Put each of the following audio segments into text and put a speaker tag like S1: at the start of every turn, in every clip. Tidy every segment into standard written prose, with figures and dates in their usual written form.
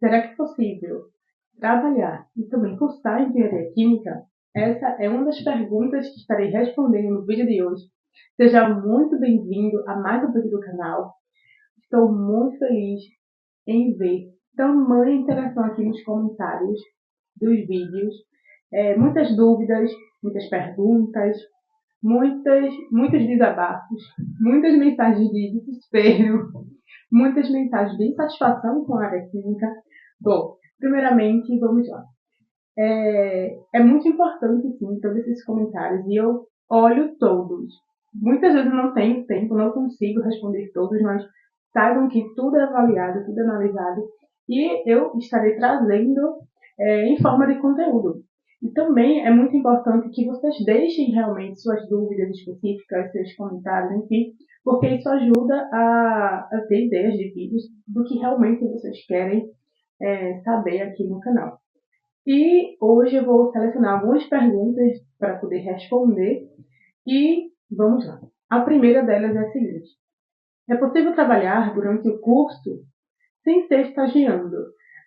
S1: Será que é possível trabalhar e também cursar engenharia química? Essa é uma das perguntas que estarei respondendo no vídeo de hoje. Seja muito bem-vindo a mais um vídeo do canal. Estou muito feliz em ver tamanha interação aqui nos comentários dos vídeos. Muitas dúvidas, muitas perguntas, muitos desabafos, muitas mensagens de desespero, muitas mensagens de insatisfação com a área química. Bom, primeiramente, vamos lá. É muito importante, sim, todos esses comentários, e eu olho todos. Muitas vezes eu não tenho tempo, não consigo responder todos, mas saibam que tudo é avaliado, tudo é analisado, e eu estarei trazendo em forma de conteúdo. E também é muito importante que vocês deixem realmente suas dúvidas específicas, seus comentários, enfim, porque isso ajuda a ter ideias de vídeos do que realmente vocês querem saber aqui no canal. E hoje eu vou selecionar algumas perguntas para poder responder e vamos lá. A primeira delas é a seguinte: é possível trabalhar durante o curso sem ser estagiando?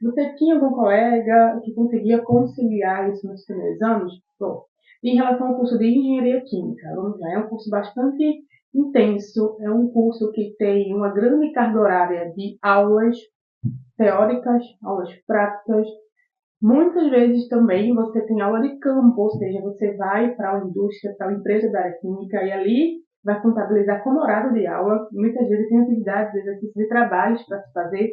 S1: Você tinha algum colega que conseguia conciliar isso nos primeiros anos? Bom, em relação ao curso de Engenharia Química, vamos lá, é um curso bastante intenso, é um curso que tem uma grande carga horária de aulas teóricas, aulas práticas. Muitas vezes também você tem aula de campo, ou seja, você vai para uma indústria, para uma empresa da área química e ali vai contabilizar como horário de aula. Muitas vezes tem atividades, exercícios e trabalhos para se fazer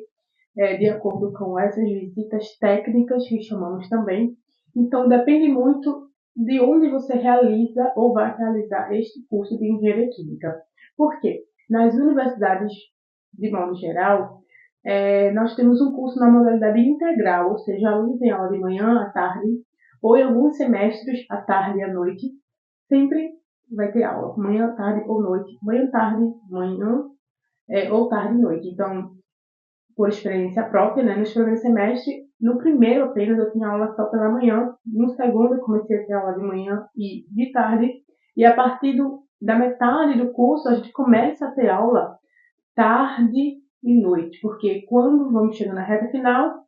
S1: de acordo com essas visitas técnicas que chamamos também. Então depende muito de onde você realiza ou vai realizar este curso de engenharia química. Por quê? Nas universidades, de modo geral, nós temos um curso na modalidade integral, ou seja, o aluno tem aula de manhã, à tarde, ou em alguns semestres, à tarde e à noite. Sempre vai ter aula, manhã, tarde ou noite. Manhã, tarde, manhã ou tarde e noite. Então, por experiência própria, né, nos primeiros semestres, no primeiro apenas eu tinha aula só pela manhã, no segundo eu comecei a ter aula de manhã e de tarde, e a partir da metade do curso a gente começa a ter aula tarde e noite, porque quando vamos chegando na reta final,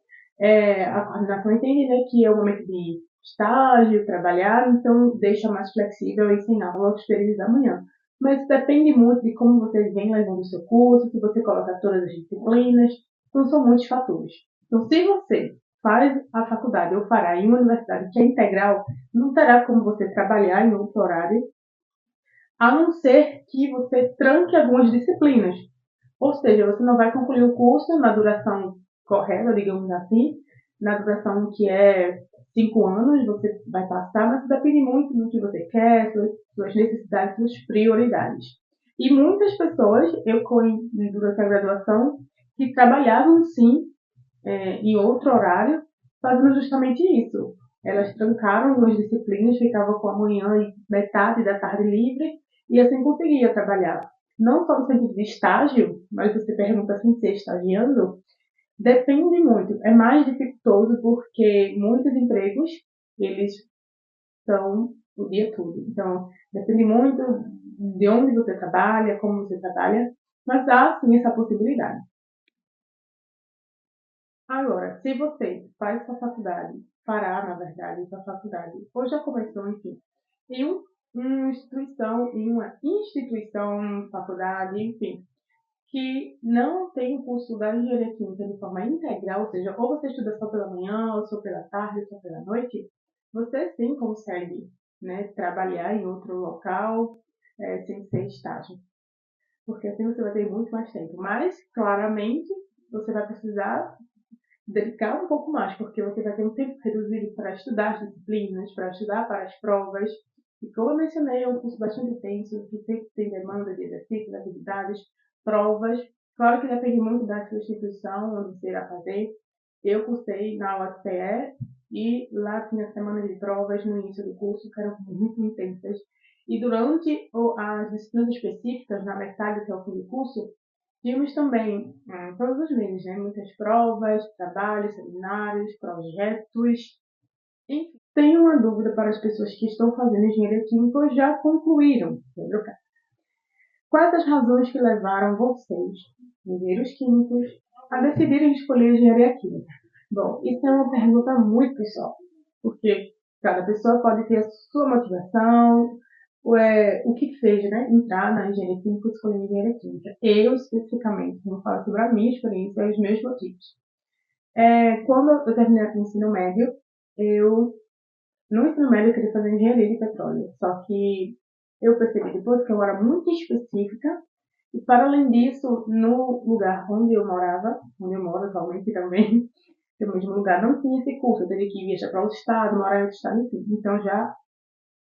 S1: a coordenação entende, né, que é o momento de estágio, trabalhar, então deixa mais flexível e sem aula aos períodos da manhã. Mas depende muito de como você vem levando o seu curso, se você coloca todas as disciplinas, então são muitos fatores. Então, se você faz a faculdade ou fará em uma universidade que é integral, não terá como você trabalhar em outro horário, a não ser que você tranque algumas disciplinas. Ou seja, você não vai concluir o curso na duração correta, digamos assim, na duração que é 5 anos, você vai passar, mas depende muito do que você quer, suas necessidades, suas prioridades. E muitas pessoas, eu conheci durante a graduação, que trabalhavam sim em outro horário, fazendo justamente isso. Elas trancaram algumas disciplinas, ficavam com a manhã e metade da tarde livre, e assim conseguia trabalhar. Não só no sentido de estágio, mas você pergunta assim, se estagiando, depende muito. É mais dificultoso porque muitos empregos, eles são o dia todo. Então, depende muito de onde você trabalha, como você trabalha, mas há sim essa possibilidade. Agora, se você faz sua faculdade, fará, na verdade, sua faculdade, ou já começou, enfim, em uma instituição, faculdade, enfim, que não tem o curso da engenharia química de forma integral, ou seja, ou você estuda só pela manhã, ou só pela tarde, ou só pela noite, você sim consegue, né, trabalhar em outro local sem ser estágio. Porque assim você vai ter muito mais tempo. Mas, claramente, você vai precisar dedicar um pouco mais, porque você vai ter um tempo reduzido para estudar as disciplinas, para estudar para as provas. E como eu mencionei, é um curso bastante intenso, que sempre tem demanda de exercícios, atividades, provas. Claro que depende muito da sua instituição, onde você irá fazer. Eu cursei na UFPE e lá tinha semanas de provas no início do curso, que eram muito intensas. E durante as disciplinas específicas, na metade até o fim do curso, tínhamos também, todos os meses, né? Muitas provas, trabalhos, seminários, projetos. Enfim, tenho uma dúvida para as pessoas que estão fazendo engenharia química ou já concluíram, Pedro. Quais as razões que levaram vocês, engenheiros químicos, a decidirem escolher engenharia química? Bom, isso é uma pergunta muito pessoal, porque cada pessoa pode ter a sua motivação, o que fez, né, entrar na engenharia química e escolher engenharia química. Eu, especificamente, vou falar sobre a minha experiência e os meus motivos. Quando eu terminei o ensino médio, eu, no ensino médio, eu queria fazer engenharia de petróleo, só que eu percebi depois que eu era muito específica e, para além disso, no lugar onde eu morava, onde eu moro atualmente também, no mesmo lugar, não tinha esse curso. Eu teria que viajar para outro estado, morar em outro estado, enfim. Então já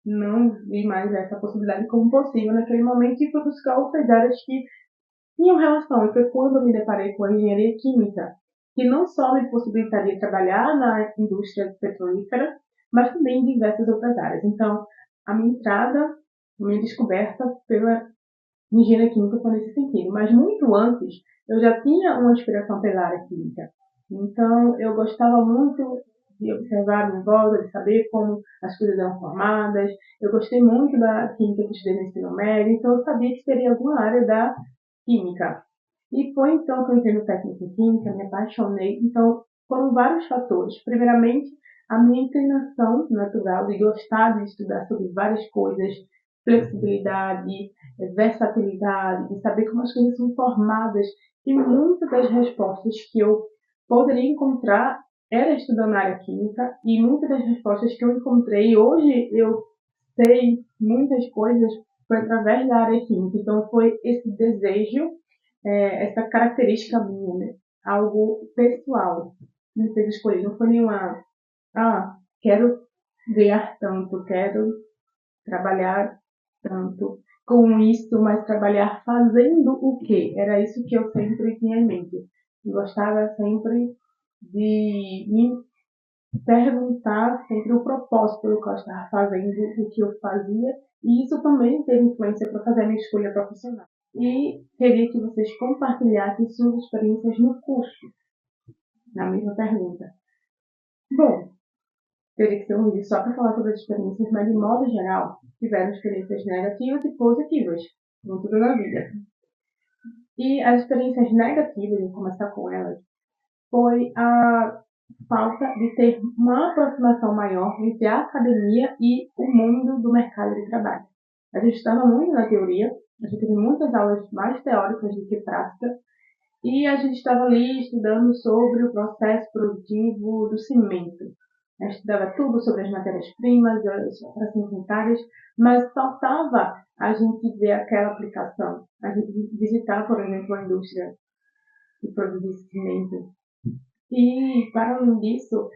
S1: não vi mais essa possibilidade como possível naquele momento e fui buscar outras áreas que tinham relação. E foi quando eu me deparei com a engenharia química, que não só me possibilitaria trabalhar na indústria petrolífera, mas também em diversas outras áreas. Então, a minha entrada, a minha descoberta pela engenharia química foi nesse sentido. Mas muito antes, eu já tinha uma inspiração pela área química. Então, eu gostava muito de observar a minha volta, de saber como as coisas eram formadas. Eu gostei muito da química que eu estudei no ensino médio, então eu sabia que teria alguma área da química. E foi então que eu entrei no técnico em química, me apaixonei. Então, foram vários fatores. Primeiramente, a minha inclinação natural de gostar de estudar sobre várias coisas, flexibilidade, versatilidade, de saber como as coisas são formadas. E muitas das respostas que eu poderia encontrar era estudando na área química, e muitas das respostas que eu encontrei hoje eu sei muitas coisas foi através da área química. Então foi esse desejo, essa característica minha, né? Algo pessoal, me fez escolher. Não foi nenhuma, quero ganhar tanto, quero trabalhar tanto com isso, mas trabalhar fazendo o quê? Era isso que eu sempre tinha em mente. Eu gostava sempre de me perguntar sempre o propósito pelo qual eu estava fazendo o que eu fazia, e isso também teve influência para fazer a minha escolha profissional. E queria que vocês compartilhassem suas experiências no curso, na mesma pergunta. Bom, teria que ser um vídeo só para falar sobre as experiências, mas de modo geral, tiveram experiências negativas e positivas, como tudo na vida. E as experiências negativas, vou começar com elas, foi a falta de ter uma aproximação maior entre a academia e o mundo do mercado de trabalho. A gente estava muito na teoria, a gente teve muitas aulas mais teóricas do que práticas, e a gente estava ali estudando sobre o processo produtivo do cimento. A gente estudava tudo sobre as matérias-primas, as operações unitárias, mas faltava a gente ver aquela aplicação. A gente visitar, por exemplo, a indústria que produz cimento. E, para além disso,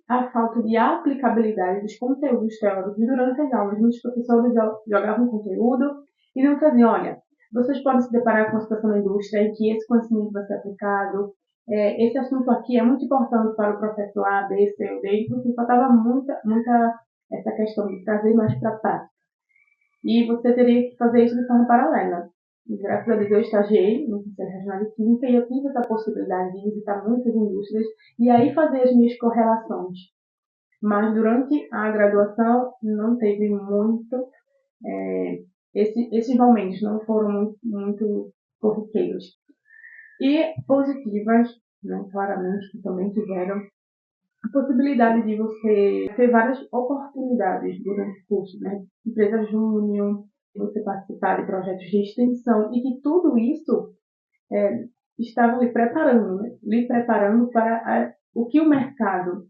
S1: a falta de aplicabilidade dos conteúdos teóricos durante as aulas. Muitos professores jogavam conteúdo e não faziam, olha, vocês podem se deparar com a situação da indústria em que esse conhecimento vai ser aplicado, esse assunto aqui é muito importante para o processo A, B, C ou D, porque faltava muita essa questão de trazer mais para a prática. E você teria que fazer isso de forma paralela. E, graças a Deus, eu estagiei no Conselho Regional de Química e eu tive essa possibilidade de visitar muitas indústrias e aí fazer as minhas correlações. Mas durante a graduação não teve muito, esses momentos não foram muito corriqueiros. E positivas, né, claramente, que também tiveram a possibilidade de você ter várias oportunidades durante o curso, né? Empresa júnior, você participar de projetos de extensão e que tudo isso estava lhe preparando para o que o mercado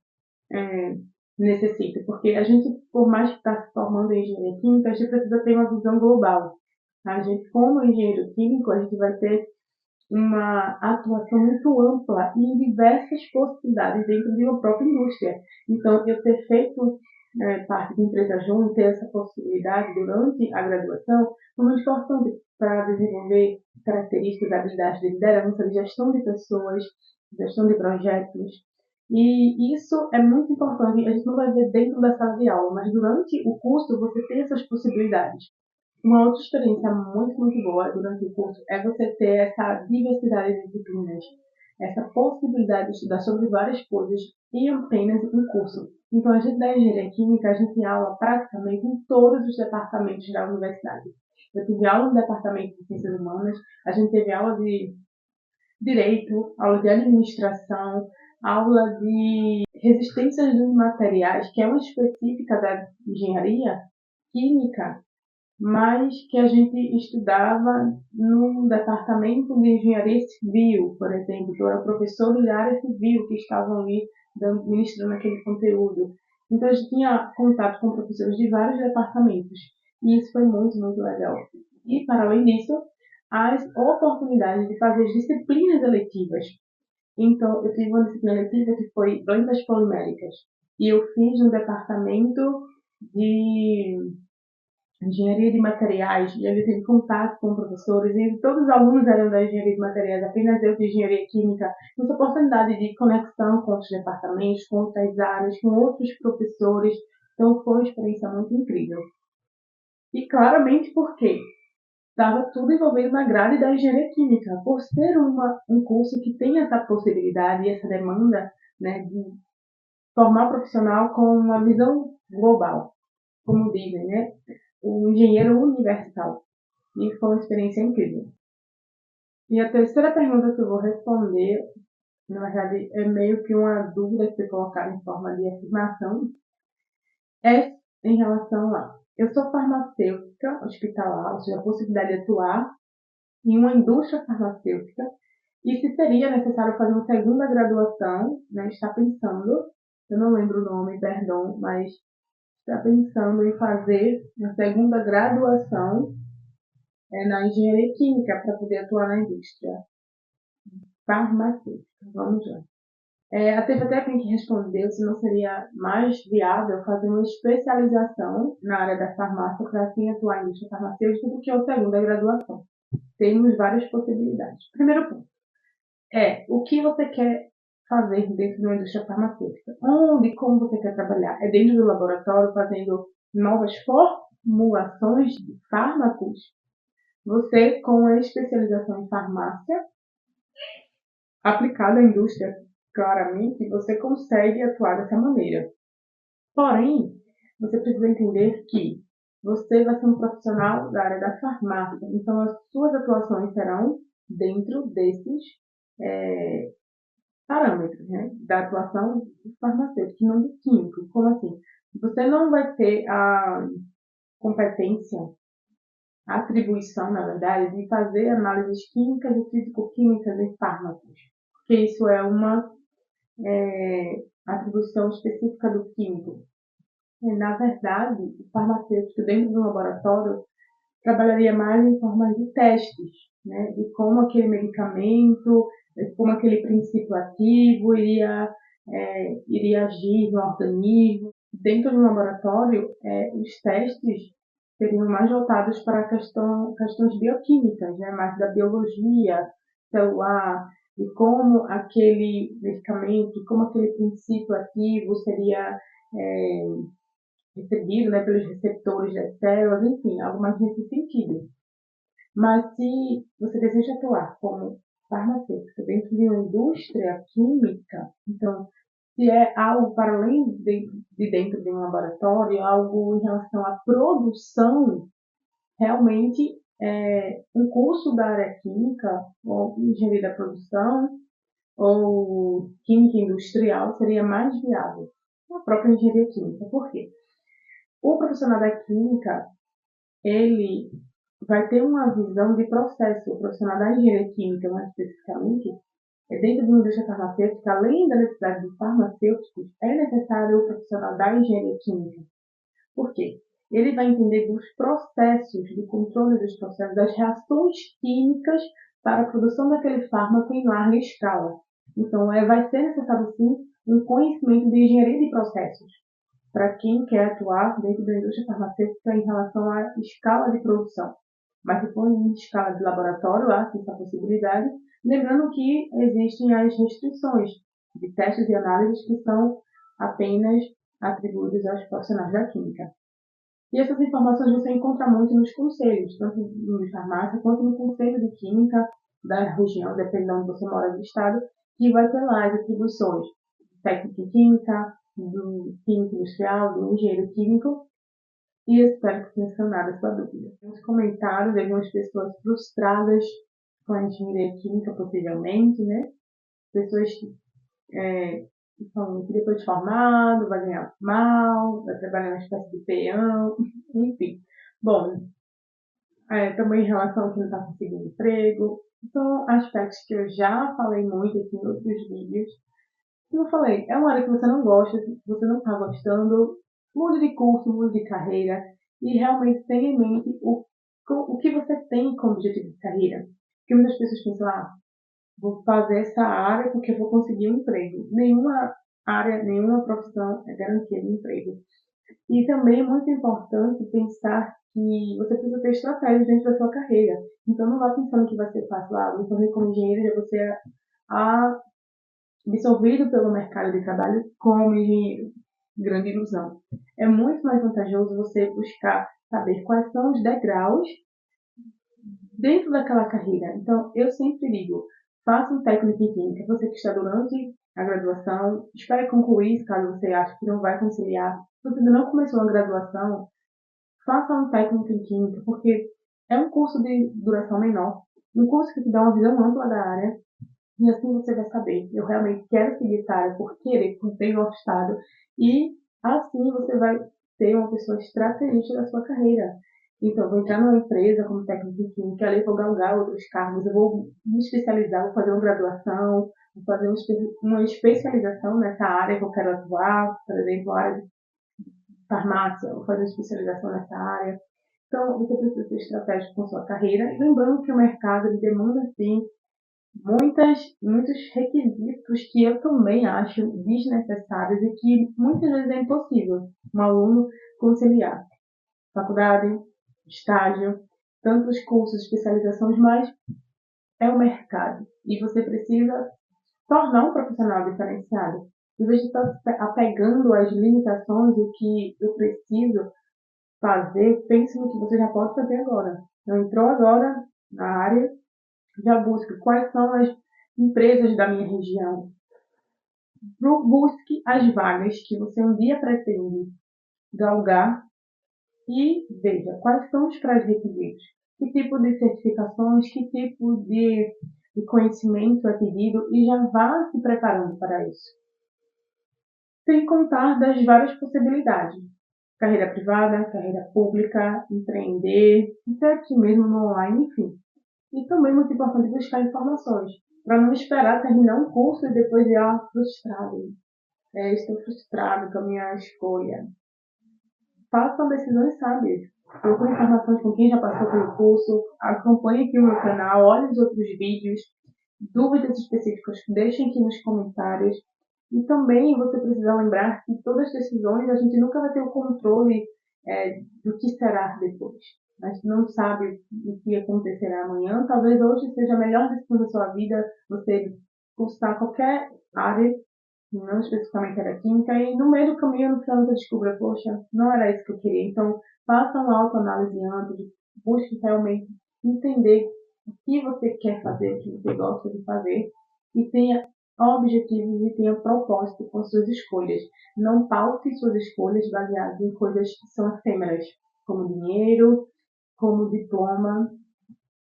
S1: é, necessita, porque a gente, por mais que está se formando em engenharia química, a gente precisa ter uma visão global. A gente, como engenheiro químico, a gente vai ter uma atuação muito ampla e em diversas possibilidades dentro de uma própria indústria. Então, eu ter feito parte de empresa junto, ter essa possibilidade durante a graduação, foi muito importante para desenvolver características, habilidades de liderança, de gestão de pessoas, gestão de projetos. E isso é muito importante. A gente não vai ver dentro da sala de aula, mas durante o curso você tem essas possibilidades. Uma outra experiência muito boa durante o curso é você ter essa diversidade de disciplinas, essa possibilidade de estudar sobre várias coisas em apenas um curso. Então, a gente da engenharia química, a gente tem aula praticamente em todos os departamentos da universidade. Eu tive aula no departamento de ciências humanas, a gente teve aula de direito, aula de administração, aula de resistências dos materiais, que é uma específica da engenharia química, mas que a gente estudava no departamento de engenharia civil, por exemplo, que era professor de área civil que estavam ali ministrando aquele conteúdo. Então a gente tinha contato com professores de vários departamentos e isso foi muito, muito legal. E para além disso, as oportunidades de fazer disciplinas eletivas. Então eu tive uma disciplina eletiva que foi plantas poliméricas e eu fiz no departamento de engenharia de materiais, e ele teve contato com professores, e todos os alunos eram da engenharia de materiais, apenas eu de engenharia química, essa oportunidade de conexão com outros departamentos, com outras áreas, com outros professores, então foi uma experiência muito incrível. E claramente porque estava tudo envolvido na grade da engenharia química, por ser um curso que tem essa possibilidade e essa demanda, né, de formar profissional com uma visão global, como dizem, né? O engenheiro universal. E foi uma experiência incrível. E a terceira pergunta que eu vou responder, na verdade, é meio que uma dúvida que foi colocada em forma de afirmação, é em relação a: eu sou farmacêutica hospitalar, ou seja, a possibilidade de atuar em uma indústria farmacêutica, e se seria necessário fazer uma segunda graduação, né, está pensando, eu não lembro o nome, perdão, mas está pensando em fazer uma segunda graduação na engenharia química para poder atuar na indústria farmacêutica. Vamos lá. A TVT tem que responder se não seria mais viável fazer uma especialização na área da farmácia para assim atuar em indústria farmacêutica do que a segunda graduação. Temos várias possibilidades. Primeiro ponto o que você quer fazer dentro de uma indústria farmacêutica. Onde e como você quer trabalhar? É dentro do laboratório fazendo novas formulações de fármacos? Você, com a especialização em farmácia, aplicada à indústria, claramente, você consegue atuar dessa maneira. Porém, você precisa entender que você vai ser um profissional da área da farmácia, então as suas atuações serão dentro desses parâmetros, né, da atuação farmacêutica, não do químico. Como assim? Você não vai ter a competência, a atribuição, na verdade, de fazer análises químicas e físico-químicas em fármacos, porque isso é uma atribuição específica do químico. Na verdade, o farmacêutico dentro do laboratório trabalharia mais em formas de testes, né, de como aquele medicamento, como aquele princípio ativo iria agir no organismo. Dentro do laboratório, os testes seriam mais voltados para questões bioquímicas, né, mais da biologia celular, de como aquele medicamento, como aquele princípio ativo seria recebido, né, pelos receptores das células, enfim, algo mais nesse sentido. Mas se você deseja atuar como farmacêutico dentro de uma indústria química, então, se é algo para além de dentro de um laboratório, algo em relação à produção, realmente um curso da área química, ou engenharia da produção, ou química industrial, seria mais viável. A própria engenharia química. Por quê? O profissional da química, ele vai ter uma visão de processo. O profissional da engenharia química, mais especificamente, dentro de uma indústria farmacêutica, além da necessidade de farmacêuticos, é necessário o profissional da engenharia química. Por quê? Ele vai entender dos processos, do controle dos processos, das reações químicas para a produção daquele fármaco em larga escala. Então, vai ser necessário, sim, um conhecimento de engenharia de processos para quem quer atuar dentro da indústria farmacêutica em relação à escala de produção. Mas se for em escala de laboratório, há essa possibilidade, lembrando que existem as restrições de testes e análises que são apenas atribuídos aos profissionais da química. E essas informações você encontra muito nos conselhos, tanto de farmácia quanto no conselho de química da região, dependendo de onde você mora do estado, que vai ter lá as atribuições de técnica em química, do químico industrial, do engenheiro químico, e eu espero que tenha sanado a sua dúvida. Nos comentários de algumas pessoas frustradas com a engenharia química, possivelmente, né? Pessoas que Então, que depois de formado, vai ganhar mal, vai trabalhar na espécie de peão, enfim. Bom, também em relação a que não está conseguindo emprego. São aspectos que eu já falei muito aqui em outros vídeos. Como eu falei, é uma área que você não gosta, que você não está gostando, mude de curso, mude de carreira e realmente tenha em mente o que você tem como objetivo de carreira. Porque muitas pessoas pensam, vou fazer essa área porque eu vou conseguir um emprego. Nenhuma área, nenhuma profissão é garantia de emprego. E também é muito importante pensar que você precisa ter estratégias dentro da sua carreira. Então não vá pensando que vai ser fácil. Eu formei como engenheiro e já você é absorvido pelo mercado de trabalho como engenheiro. Grande ilusão. É muito mais vantajoso você buscar saber quais são os degraus dentro daquela carreira. Então, eu sempre digo, faça um técnico em química. Você que está durante a graduação, espere concluir, caso você ache que não vai conciliar. Se você ainda não começou a graduação, faça um técnico em química, porque é um curso de duração menor, um curso que te dá uma visão ampla da área, e assim você vai saber, eu realmente quero seguir essa área por querer, por ter gostado, e assim você vai ser uma pessoa estrategista da sua carreira. Então, eu vou entrar numa empresa como técnico em química, ali eu vou galgar outros cargos, eu vou me especializar, vou fazer uma graduação, vou fazer uma especialização nessa área que eu quero atuar, por exemplo, a área de farmácia, vou fazer uma especialização nessa área. Então, você precisa ser estratégico com sua carreira, e lembrando que o mercado demanda, sim, muitos requisitos que eu também acho desnecessários e que muitas vezes é impossível um aluno conciliar. Faculdade, estágio, tantos cursos, especializações, mas é o mercado. E você precisa tornar um profissional diferenciado. Em vez de estar apegando às limitações do que eu preciso fazer, pense no que você já pode fazer agora. Não entrou agora na área, já busque quais são as empresas da minha região. Busque as vagas que você um dia pretende galgar e veja quais são os pré-requisitos. Que tipo de certificações, que tipo de conhecimento é pedido e já vá se preparando para isso. Sem contar das várias possibilidades. Carreira privada, carreira pública, empreender, até aqui mesmo no online, enfim. E também muito importante buscar informações, para não esperar terminar um curso e depois ir frustrado. Estou frustrado com a minha escolha. Façam decisões sábias. Procure informações com quem já passou pelo curso, acompanhe aqui o meu canal, olhe os outros vídeos, dúvidas específicas, deixem aqui nos comentários. E também você precisa lembrar que todas as decisões a gente nunca vai ter o controle do que será depois. A gente não sabe o que acontecerá amanhã. Talvez hoje seja a melhor decisão da sua vida você cursar qualquer área, não especificamente era química, e no meio do caminho, no final, você descubra, poxa, não era isso que eu queria. Então, faça uma autoanálise antes, busque realmente entender o que você quer fazer, o que você gosta de fazer, e tenha objetivos e tenha propósito com suas escolhas. Não paute suas escolhas baseadas em coisas que são efêmeras, como dinheiro, como diploma.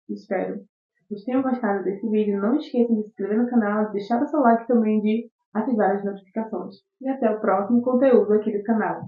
S1: Espero que vocês tenham gostado desse vídeo. Não esqueçam de se inscrever no canal, de deixar o seu like também, de ativar as notificações. E até o próximo conteúdo aqui do canal.